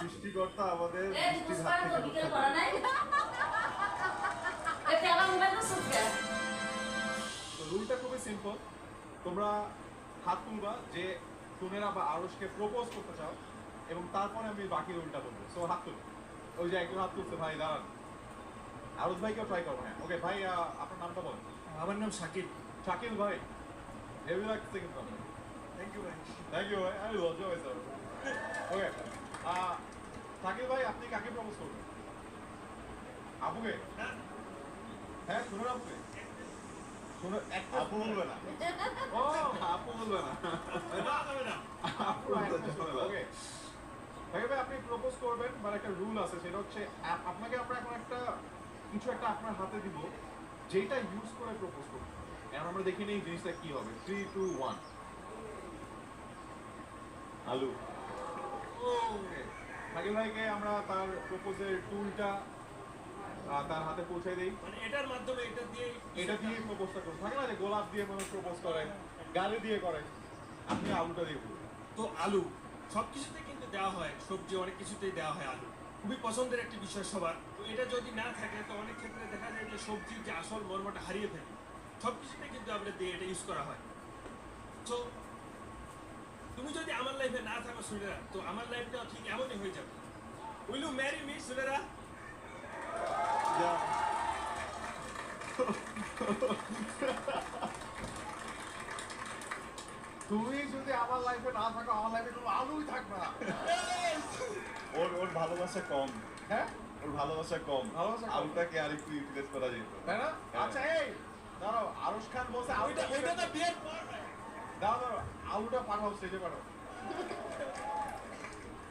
সৃষ্টিকর্তা আমাদের এই বৃষ্টির বুঝ হাত পারো তো থেকে বিকেল রক্ষা করা করুন। নাই এটা আমার মোবাইল তো সুখে তো রুলটা খুবই সিম্পল। তোমরা হাত তুলবা যে সুনেরা বা আরশকে প্রপোজ করতে চাও, এবং তারপরে আমি বাকি রুলটা বলবো। সো হাত তুলো। ওই যে একজন হাত তুলছে, ভাই দাঁড়ান। আরশ ভাইকেও ট্রাই করবো। হ্যাঁ, ওকে ভাই, আপনার নামটা বলেন। আমার নাম শাকিব। শাকিল ভাই, হেভি লাগছে কিন্তু আপনার। থ্যাংক ইউ ভাই। থ্যাংক ইউ ভাই, আমি লজ্জা হয়েছে। ওকে, শাকিল ভাই, আপনি কাকে প্রপোজ করবেন? আপুকে? হ্যাঁ, শুনুন আপুকে। শুনুন, একটা আপু বলবে না। ও, আপু বলবে না। আপু ওকে। ভাই ভাই, আপনি প্রপোজ করবেন, মানে একটা রুল আছে, সেটা হচ্ছে আপনাকে আমরা এখন একটা কিছু একটা আপনার হাতে দিব, যেটা ইউজ করে প্রপোজ করবেন। এখন আমরা দেখি নেই জিনিসটা কি হবে। 3, 2, 1। আলু। শাকিল ভাইকে আমরা তার প্রপোজের টুলটা তার হাতে পৌঁছে দিই। মানে এটার মাধ্যমে এটা দিয়ে প্রপোজটা করুন। থাকে না যে গোলাপ দিয়ে মানুষ প্রপোজ করে, গালি দিয়ে করে, আপনি আলুটা দিয়ে করুন। তো আলু সবকিছুতে কিন্তু দেওয়া হয়, সবজি অনেক কিছুতেই দেওয়া হয় আলু। খুবই পছন্দের একটি বিষয় সবার। তো এটা যদি না থাকে তো অনেক ক্ষেত্রে দেখা যায় যে সবজির যে আসল মর্মটা হারিয়ে ফেলি। সবকিছুতে কিন্তু আমরা দিয়ে এটা ইউজ করা হয়। তো তুমি যদি আমার লাইফে না থাকো সুনেরা, তো আমার লাইফটা ঠিক এমনই হয়ে যাবে। Will you marry me Sunera? তুমি যদি আমার লাইফে না থাকো, আমার লাইফে কোনো আলুই থাকবে না। ওর ভালোবাসা কম। হ্যাঁ, ওর ভালোবাসা কম। ভালোবাসা কম। আলুটাকে আরেকটু ইউটিলাইজ করা যেত। তাই না? হ্যাঁ। আচ্ছা, এই দাঁড়াও, আরশ খান বলছে আলুটা ওইটা তো বিয়ের পর ভাই। দাঁড়াও, আলুটা পাঠাও, স্টেজে পাঠাও।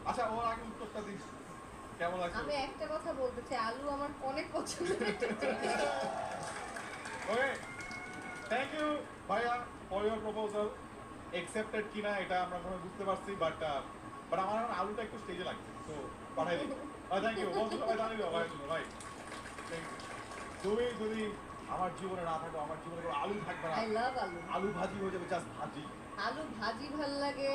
আচ্ছা, ওর আগে উত্তরটা দিস, কেমন লাগছে? আমি একটা কথা বলতে চাই, আলু আমার অনেক পছন্দের একটা জিনিস। ওকে, থ্যাংক ইউ ভাইয়া ফর ইউর প্রপোজাল। একসেপ্টেড কিনা এটা আমরা কোনো বুঝতে পারছি, বাট আমার এখন আলুটা একটু স্টেজে লাগছে, তো পাঠাই দিই। থ্যাংক ইউ, বলছো সবাই জানিও ভাই, ভাই থ্যাংক ইউ। তুমি যদি আমার জীবনে না থাকো, আমার জীবনে কোনো আলু থাকবে না। আই লাভ আলু। আলু ভাজি হয়ে যাবে, জাস্ট ভাজি। আলু ভাজি ভাল লাগে,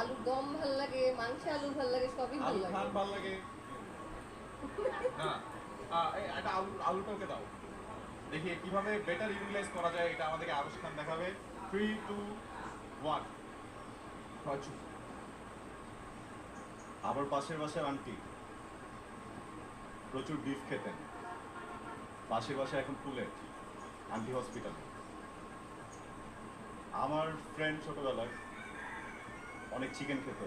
আলু দম ভাল লাগে, মাংসে আলু ভাল লাগে, সবই ভাল আলু লাগে। খান ভালো লাগে না? একটা আলুটা ওকে দাও, দেখি কিভাবে বেটার ইউটিলাইজ করা যায়। এটা আমাদেরকে আরশ খান দেখাবে। 3, 2, 1। আমার পাশের বাসার আন্টি প্রচুর বিফ খেতেন। পাশের বাসায় এখন তুলে আন্টি হসপিটালে। আমার ফ্রেন্ড ছোটবেলায় অনেক চিকেন খেত।